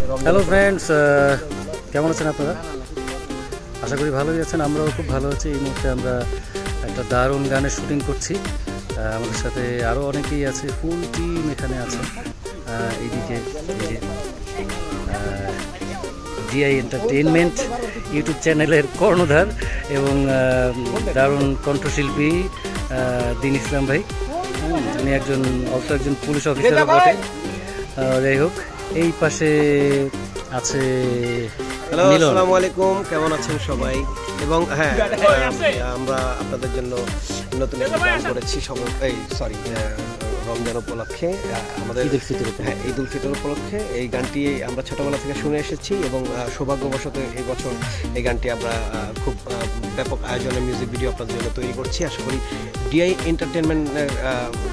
Hello friends, কেমন আছেন আপনারা? আশা করি ভালোই আছেন। আমরাও খুব ভালো আছি। এই মুহূর্তে আমরা একটা দারুণ গানের শুটিং করছি। আমাদের সাথে আরও অনেকেই আছে, ফুল টিম এখানে আছে। এইদিকে ডিআই এন্টারটেইনমেন্ট ইউটিউব চ্যানেলের কর্ণধার এবং দারুণ কণ্ঠশিল্পী দিন ইসলাম ভাই। উনি একজন পুলিশ অফিসার বটে। যাই হোক, এই পাশে আছে হ্যালো, আসসালামু আলাইকুম, কেমন আছেন সবাই? এবং হ্যাঁ, আমরা আপনাদের জন্য নতুন একটা গান করেছি রমজান উপলক্ষে, আমাদের ঈদ উল ফিতর উপলক্ষে। এই গানটি আমরা ছোটবেলা থেকে শুনে এসেছি এবং সৌভাগ্যবশত এই বছর এই গানটি আমরা খুব ব্যাপক আয়োজনে মিউজিক ভিডিও আপনাদের জন্য তৈরি করছি। আশা করি ডিআই এন্টারটেনমেন্টের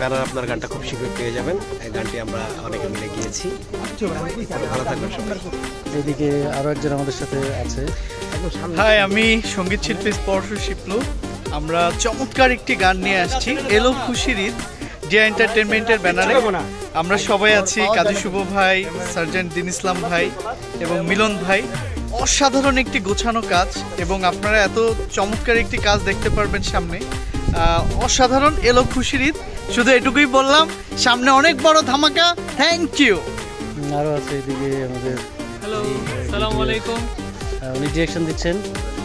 ব্যানার আপনার গানটা খুব শীঘ্রই পেয়ে যাবেন। এই গানটি আমরা অনেকে মিলে গিয়েছি। ভালো থাকবেন সবাই। এদিকে আরও একজন আমাদের সাথে আছে। হাই, আমি সঙ্গীত শিল্পী স্পর্শ শিপলু। আমরা চমৎকার একটি গান নিয়ে আসছি, এলো খুশির ঈদ, ডিআই এন্টারটেনমেন্টের ব্যানারে। আমরা সবাই আছি, কাজী শুভ ভাই, সার্জেন্ট দিন ইসলাম ভাই এবং মিলন ভাই। অসাধারণ একটি গোছানো কাজ এবং আপনারা এত চমৎকার একটি কাজ দেখতে পারবেন সামনে। অসাধারণ, এলো খুশির ঈদ। শুধু এটুকুই বললাম, সামনে অনেক বড় ধামাকা। Thank you. আরও আছে এদিকে আমাদের। হ্যালো, আসসালামু আলাইকুম। উনি ডিরেকশন দিচ্ছেন।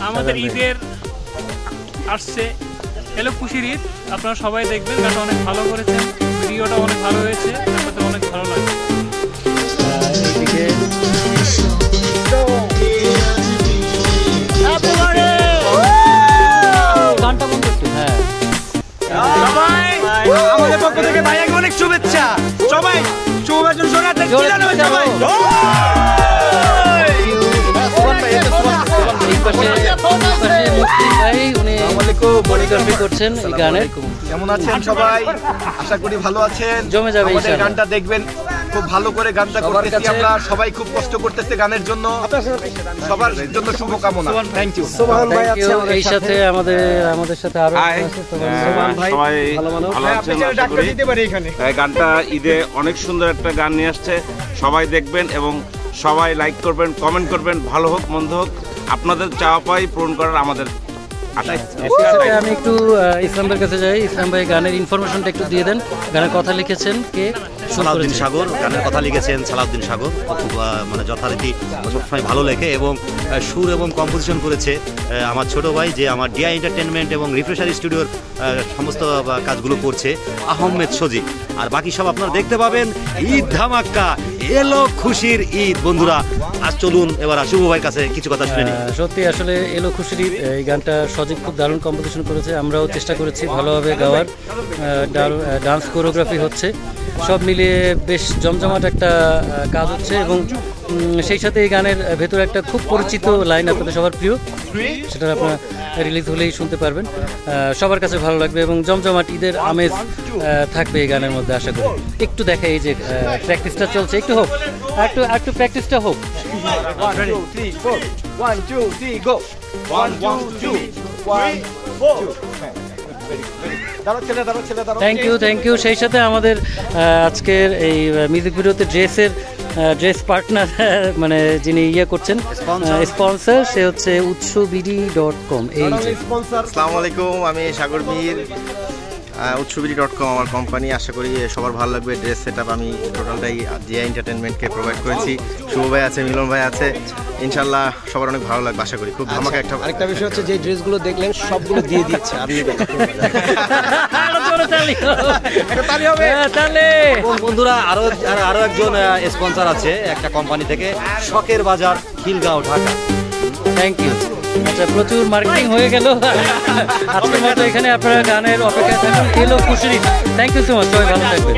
আমাদের ঈদের আসছে, এলো খুশির ঈদ। আপনারা সবাই দেখবেন, গানটা অনেক ভালো করেছেন, ভিডিওটা অনেক ভালো হয়েছে, আমাদের অনেক ভালো লাগছে। এদিকে গানটা বন্ধ একটু। হ্যাঁ, আমাদের পক্ষ থেকে ভাইয়াকে অনেক শুভেচ্ছা। সবাই করছেন এই গানের। কেমন আছেন সবাই? আশা করি ভালো আছেন। জমে যাবে আমাদের গানটা দেখবেন, খুব ভালো করে গানটা করতেছি আমরা। সবাই খুব কষ্ট করতেছে গানের জন্য, সবার জন্য শুভকামনা। Thank you. সোহান ভাই আছে এই সাথে আমাদের সাথে আরো সোহান ভাই ভালো আছেন আশা করি। গানটা ঈদে অনেক সুন্দর একটা গান নিয়ে আসছে, সবাই দেখবেন এবং সবাই লাইক করবেন, কমেন্ট করবেন। ভালো হোক মন্দ হোক, আপনাদের চাওয়া পাই পূরণ করার আমাদের। আমি একটু ইসলাম ভাইয়ের কাছে যাই। ইসলাম ভাই, গানের ইনফরমেশনটা একটু দিয়ে দেন। গানের কথা লিখেছেন কে? সালাউদ্দিন সাগর। গানের কথা লিখেছেন সালাউদ্দিন সাগর। খুব মানে যথারীতি সবসময় ভালো লেখে এবং সুর এবং কম্পোজিশন করেছে আমার ছোট ভাই, যে আমার ডিআই এন্টারটেনমেন্ট এবং রিফ্রেশার স্টুডিওর সমস্ত কাজগুলো করছে, আহমেদ সজীব। আর বাকি সব আপনারা দেখতে পাবেন। ঈদ ধামাক্কা, এলো খুশির ঈদ। বন্ধুরা, আজ চলুন এবার শুভ ভাইয়ের কাছে কিছু কথা শুনে নিই। সত্যি আসলে এলো খুশির ঈদ, এই গানটা সজীব খুব দারুণ কম্পোজিশন করেছে। আমরাও চেষ্টা করেছি ভালোভাবে গাওয়ার। ডান্স কোরিওগ্রাফি হচ্ছে, সব মিলিয়ে বেশ জমজমাট একটা কাজ হচ্ছে। এবং সেই সাথে এই গানের ভেতরে একটা খুব পরিচিত লাইন, আপনাদের সবার প্রিয়, সেটা আপনারা রিলিজ হলেই শুনতে পারবেন। সবার কাছে ভালো লাগবে এবং জমজমাট ঈদের আমেজ থাকবে এই গানের মধ্যে আশা করি। একটু দেখা, এই যে প্র্যাকটিসটা চলছে, একটু হোক, একটু প্র্যাকটিসটা হোক। Thank you. সেই সাথে আমাদের আজকের এই মিউজিক ভিডিওতে ড্রেস পার্টনার, মানে যিনি করছেন স্পন্সর, সে হচ্ছে utsubidi.com। আসসালামু আলাইকুম, আমি সাগর মীর। utsubidi.com আমার কোম্পানি। আশা করি সবার ভালো লাগবে। ড্রেস সেট আপ আমি টোটালটাই ডিআই এন্টারটেনমেন্টকে প্রোভাইড করেছি। শুভ ভাই আছে, মিলন ভাই আছে, ইনশাল্লাহ সবার অনেক ভালো লাগবে আশা করি। খুব ধামাকা একটা। আরেকটা বিষয় হচ্ছে, যে ড্রেসগুলো দেখলেন সবগুলো দিয়ে দিচ্ছে আপনি। বন্ধুরা, আরো একজন স্পন্সর আছে একটা কোম্পানি থেকে, শখের বাজার, খিলগাঁও, ঢাকা। Thank you. আচ্ছা, প্রচুর মার্কেটিং হয়ে গেল আজকের মতো। এখানে আপনারা গানের অপেক্ষায় থাকুন। এলো খুশির Eid. Thank you so much, সবাই ভালো থাকবেন।